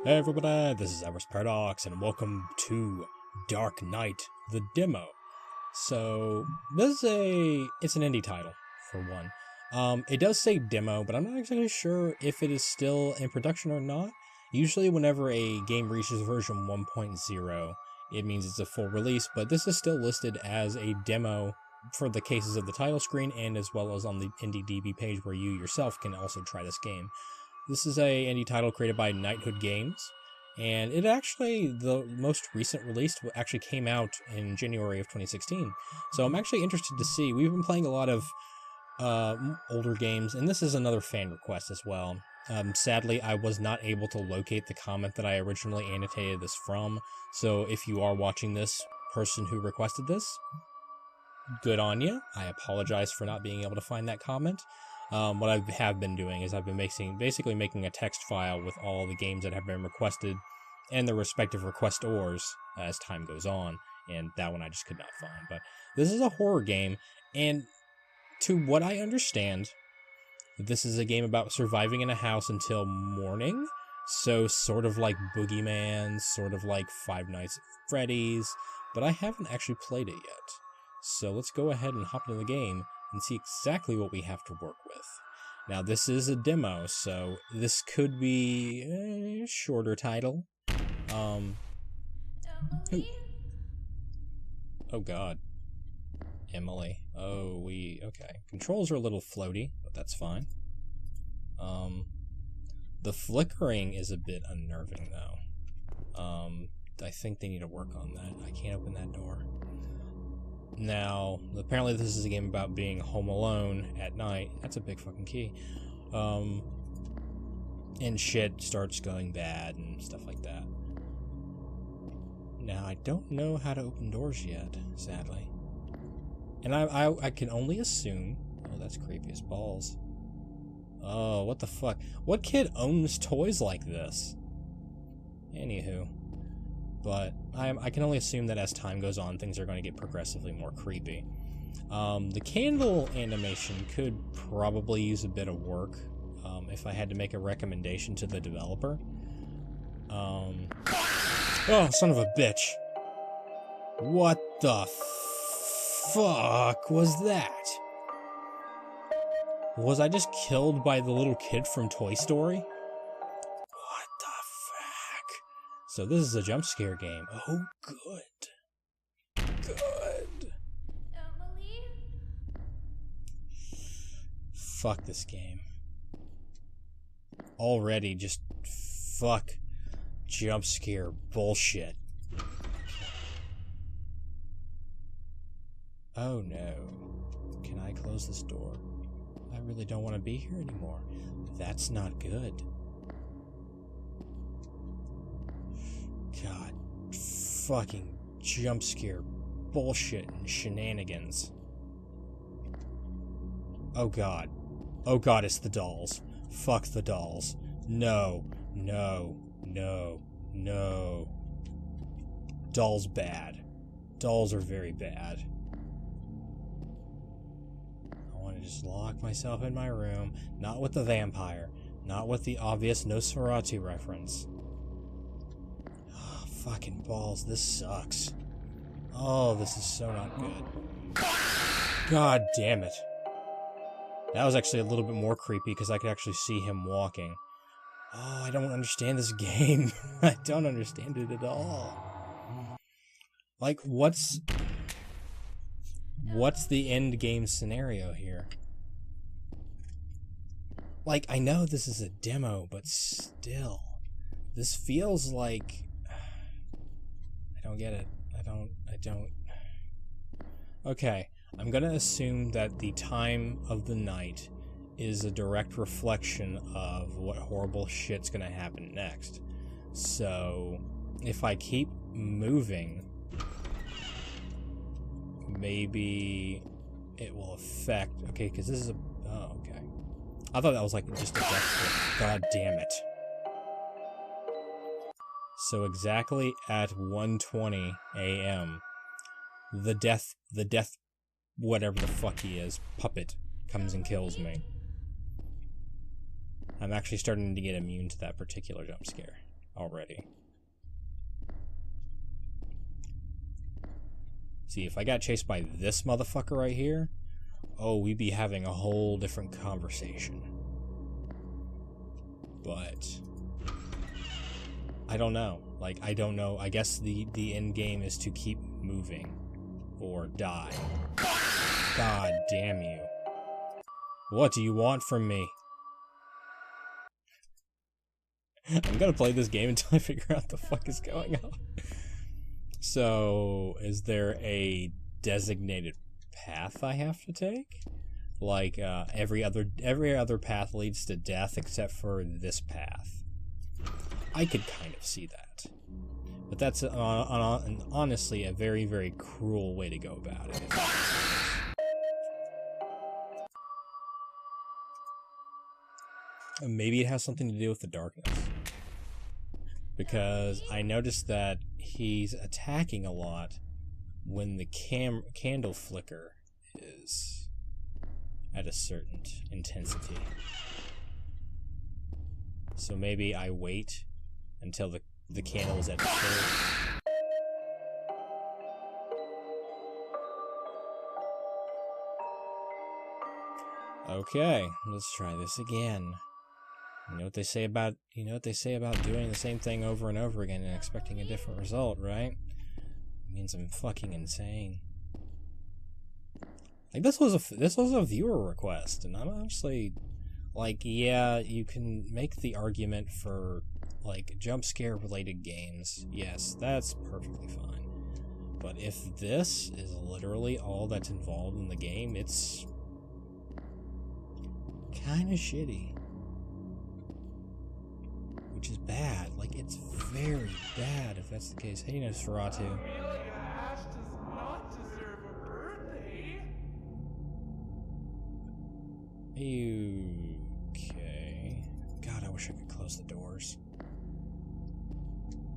Hey everybody, this is Avaris Paradox, and welcome to Dark Knight, the demo. So, it's an indie title, for one. It does say demo, but I'm not exactly sure if it is still in production or not. Usually whenever a game reaches version 1.0, it means it's a full release, but this is still listed as a demo for the cases of the title screen, and as well as on the IndieDB page where you yourself can also try this game. This is a indie title created by Knighthood Games, and the most recent release actually came out in January of 2016. So I'm actually interested to see. We've been playing a lot of older games, and this is another fan request as well. Sadly, I was not able to locate the comment that I originally annotated this from, so if you are watching this, person who requested this, good on you. I apologize for not being able to find that comment. What I have been doing is I've been basically making a text file with all the games that have been requested and their respective requestors as time goes on, and that one I just could not find. But this is a horror game, and to what I understand, this is a game about surviving in a house until morning, so sort of like Boogeyman, sort of like Five Nights at Freddy's, but I haven't actually played it yet. So let's go ahead and hop into the game and see exactly what we have to work with. Now, this is a demo, so this could be a shorter title. Emily? Oh god. Emily. Okay. Controls are a little floaty, but that's fine. The flickering is a bit unnerving, though. I think they need to work on that. I can't open that door. Now, apparently this is a game about being home alone at night. That's a big fucking key. And shit starts going bad and stuff like that. Now, I don't know how to open doors yet, sadly. And I can only assume... Oh, that's creepy as balls. Oh, what the fuck? What kid owns toys like this? Anywho. But I can only assume that as time goes on, things are going to get progressively more creepy. The candle animation could probably use a bit of work, if I had to make a recommendation to the developer. Oh, son of a bitch. What the fuck was that? Was I just killed by the little kid from Toy Story? So this is a jump scare game. Oh, good. Good. Emily? Fuck this game. Already just fuck jump scare bullshit. Oh no. Can I close this door? I really don't want to be here anymore. That's not good. God, fucking jump scare bullshit and shenanigans. Oh god. Oh god, it's the dolls. Fuck the dolls. No, no, no, no. Dolls bad. Dolls are very bad. I want to just lock myself in my room, not with the vampire, not with the obvious Nosferatu reference. Fucking balls, this sucks. Oh, this is so not good. God damn it. That was actually a little bit more creepy because I could actually see him walking. Oh, I don't understand this game. I don't understand it at all. Like, what's the end game scenario here? Like, I know this is a demo, but still. This feels like... I don't get it. I don't. Okay, I'm gonna assume that the time of the night is a direct reflection of what horrible shit's gonna happen next. So, if I keep moving, maybe it will affect... Okay, because this is a... Oh, okay. I thought that was like just a death. God damn it. So exactly at 1:20 a.m., the death, whatever the fuck he is, puppet, comes and kills me. I'm actually starting to get immune to that particular jump scare. already. See, if I got chased by this motherfucker right here, oh, we'd be having a whole different conversation. But I don't know. Like, I don't know. I guess the end game is to keep moving or die. God damn you. What do you want from me? I'm gonna play this game until I figure out the fuck is going on. So, is there a designated path I have to take? Like, every other path leads to death except for this path. I could kind of see that. But that's honestly a very, very cruel way to go about it. Maybe it has something to do with the darkness. Because I noticed that he's attacking a lot when the candle flicker is at a certain intensity. So maybe I wait until the candle is at full. Okay, let's try this again. You know what they say about doing the same thing over and over again and expecting a different result, right? It means I'm fucking insane. Like, this was a viewer request, and I'm honestly like, yeah, you can make the argument for like jump scare related games. Yes, that's perfectly fine. But if this is literally all that's involved in the game, it's kind of shitty. Which is bad. Like, it's very bad if that's the case. Hey, Nosferatu. Ash does not deserve a birthday. Okay. God, I wish I could close the doors.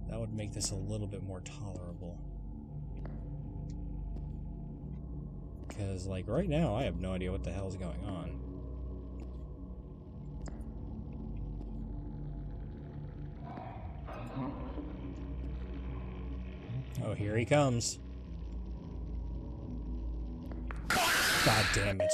That would make this a little bit more tolerable. Because, like, right now, I have no idea what the hell is going on. Oh, here he comes. God damn it.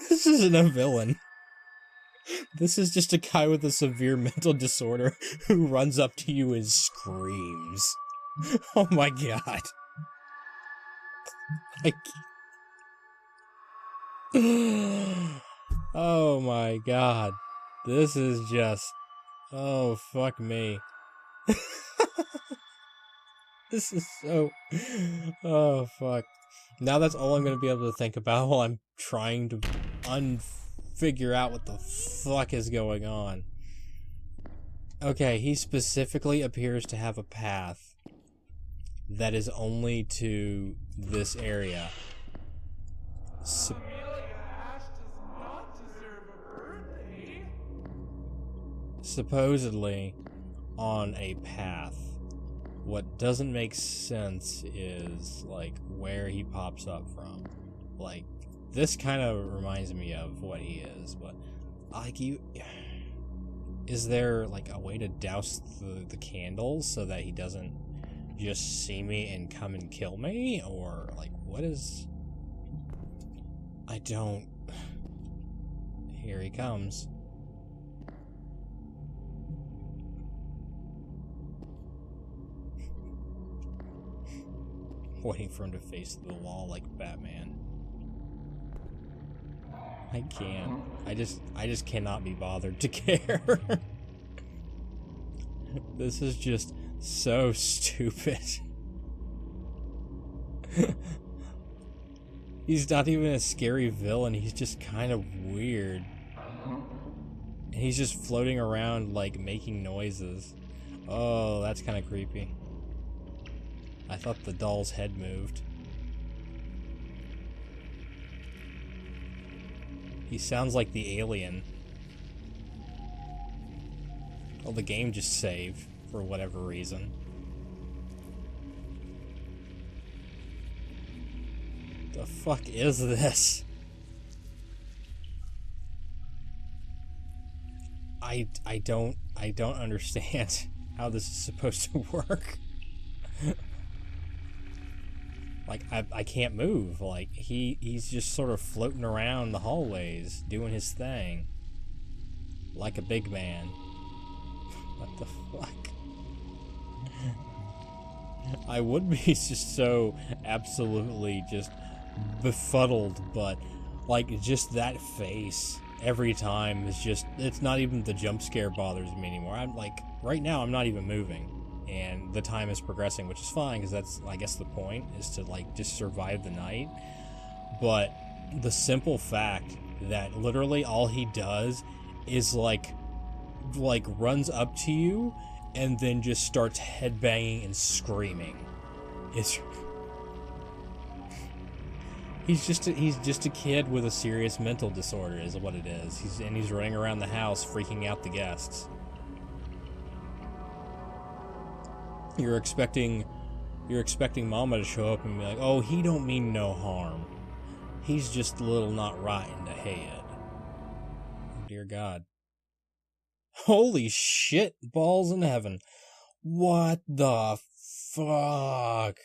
This isn't a villain. This is just a guy with a severe mental disorder who runs up to you and screams. Oh my god. Like... Oh my god. This is just... Oh, fuck me. This is so... Oh, fuck. Now that's all I'm gonna be able to think about while I'm trying to figure out what the fuck is going on. Okay, he specifically appears to have a path that is only to this area. Ash does not deserve a birthday. Supposedly on a path. What doesn't make sense is, like, where he pops up from. Like, this kind of reminds me of what he is, but, like, is there, like, a way to douse the candles so that he doesn't just see me and come and kill me? Or, like, what is... I don't... Here he comes. Waiting for him to face the wall like Batman. I can't. I just cannot be bothered to care. This is just so stupid. He's not even a scary villain, he's just kind of weird. And he's just floating around, like, making noises. Oh, that's kind of creepy. I thought the doll's head moved. He sounds like the alien. Well, the game just saved for whatever reason. The fuck is this? I don't understand how this is supposed to work. Like, I can't move. Like, he's just sort of floating around the hallways, doing his thing. Like a big man. What the fuck? I would be just so absolutely just befuddled, but, like, just that face every time is just, it's not even the jump scare bothers me anymore. I'm like, right now I'm not even moving. And the time is progressing, which is fine, because that's, I guess, the point, is to, like, just survive the night. But the simple fact that literally all he does is, like runs up to you and then just starts headbanging and screaming. He's just a kid with a serious mental disorder, is what it is. He's running around the house freaking out the guests. You're expecting Mama to show up and be like, "Oh, he don't mean no harm. He's just a little not right in the head." Oh, dear God. Holy shit, balls in heaven. What the fuck?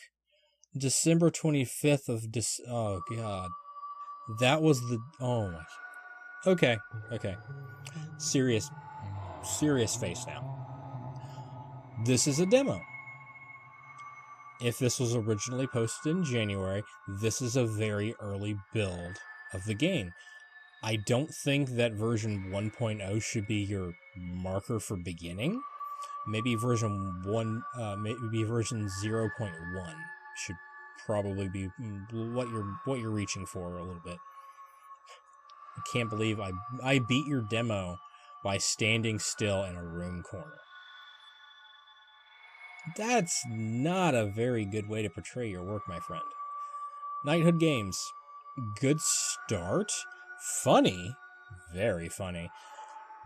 December 25th of oh God. That was the, oh my. Okay. Serious face now. This is a demo. If this was originally posted in January, this is a very early build of the game. I don't think that version 1.0 should be your marker for beginning. Maybe version 0.1 should probably be what you're reaching for a little bit. I can't believe I beat your demo by standing still in a room corner. That's not a very good way to portray your work, my friend. Knighthood Games. Good start. Funny. Very funny.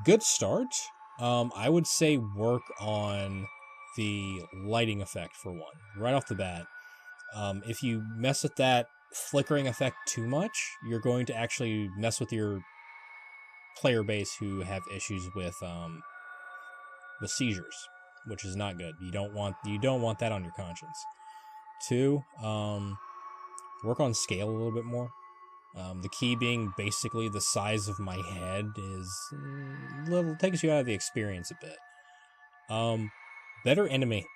Good start. I would say work on the lighting effect for one. Right off the bat. If you mess with that flickering effect too much, you're going to actually mess with your player base who have issues with seizures, which is not good. You don't want that on your conscience. Two, work on scale a little bit more. The key being basically the size of my head is takes you out of the experience a bit. Better enemy.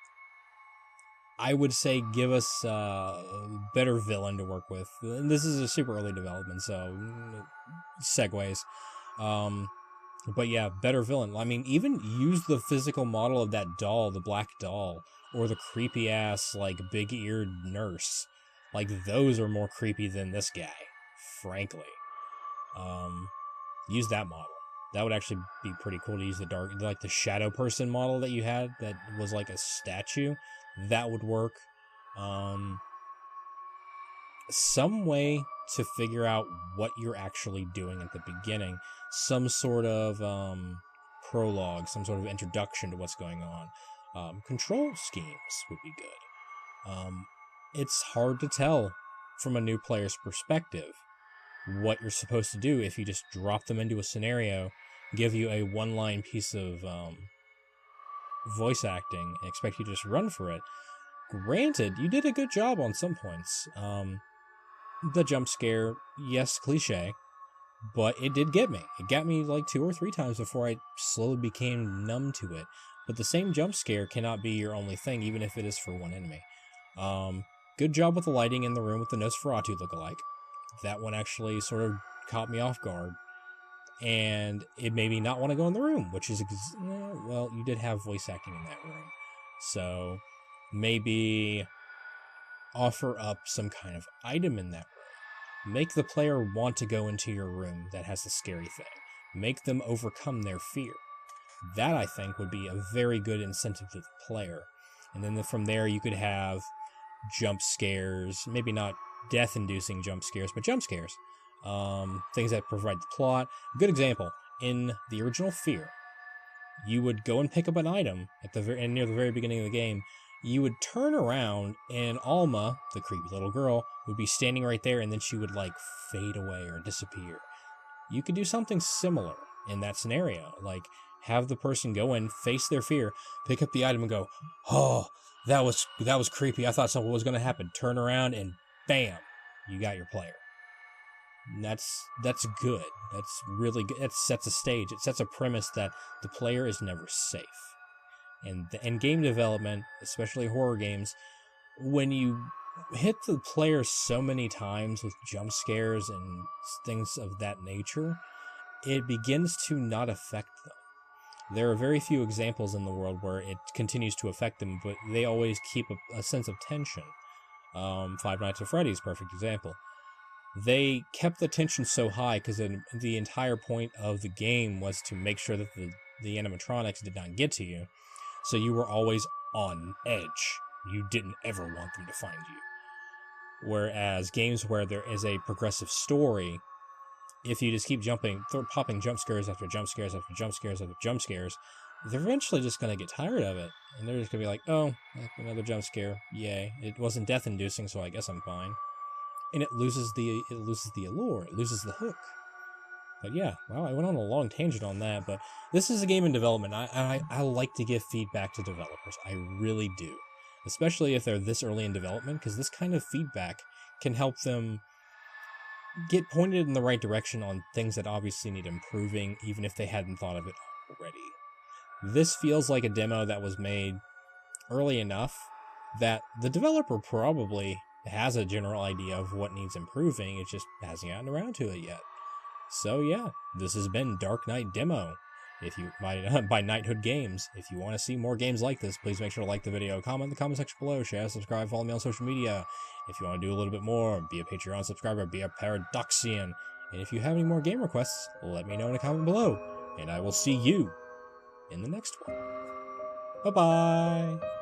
I would say give us a better villain to work with. And this is a super early development, so segues. But yeah, better villain. I mean, even use the physical model of that doll, the black doll, or the creepy ass, like, big-eared nurse. Like, those are more creepy than this guy, frankly. Use that model. That would actually be pretty cool to use the shadow person model that you had that was like a statue. That would work. Some way to figure out what you're actually doing at the beginning. Some sort of prologue, some sort of introduction to what's going on. Control schemes would be good. It's hard to tell from a new player's perspective what you're supposed to do if you just drop them into a scenario, give you a one-line piece of voice acting, and expect you to just run for it. Granted, you did a good job on some points. The jump scare, yes, cliche, but it did get me. It got me like 2 or 3 times before I slowly became numb to it. But the same jump scare cannot be your only thing, even if it is for one enemy. Good job with the lighting in the room with the Nosferatu lookalike. That one actually sort of caught me off guard. And it made me not want to go in the room, which is, well, you did have voice acting in that room. So maybe offer up some kind of item in that room. Make the player want to go into your room that has the scary thing. Make them overcome their fear. That, I think, would be a very good incentive to the player. And then from there, you could have jump scares, maybe not death-inducing jump scares, but jump scares. Things that provide the plot. Good example, in the original Fear, you would go and pick up an item at the near the very beginning of the game. You would turn around, and Alma, the creepy little girl, would be standing right there, and then she would, like, fade away or disappear. You could do something similar in that scenario. Like, have the person go in, face their fear, pick up the item, and go, oh, that was creepy. I thought something was going to happen. Turn around, and bam, you got your player. And that's good. That's really good. That sets a stage. It sets a premise that the player is never safe. And in game development, especially horror games, when you hit the player so many times with jump scares and things of that nature, it begins to not affect them. There are very few examples in the world where it continues to affect them, but they always keep a sense of tension. Five Nights at Freddy's, perfect example. They kept the tension so high because the entire point of the game was to make sure that the animatronics did not get to you. So you were always on edge. You didn't ever want them to find you. Whereas games where there is a progressive story, if you just keep popping jump scares after jump scares after jump scares after jump scares, they're eventually just going to get tired of it. And they're just going to be like, oh, another jump scare. Yay. It wasn't death-inducing, so I guess I'm fine. And it loses the allure. It loses the hook. But yeah, well, I went on a long tangent on that, but this is a game in development. I like to give feedback to developers. I really do. Especially if they're this early in development, because this kind of feedback can help them get pointed in the right direction on things that obviously need improving, even if they hadn't thought of it already. This feels like a demo that was made early enough that the developer probably has a general idea of what needs improving. It just hasn't gotten around to it yet. So yeah, this has been Dark Knight Demo. If you by Knighthood Games. If you want to see more games like this, please make sure to like the video, comment in the comment section below, share, subscribe, follow me on social media. If you want to do a little bit more, be a Patreon subscriber, be a Paradoxian. And if you have any more game requests, let me know in a comment below. And I will see you in the next one. Bye-bye!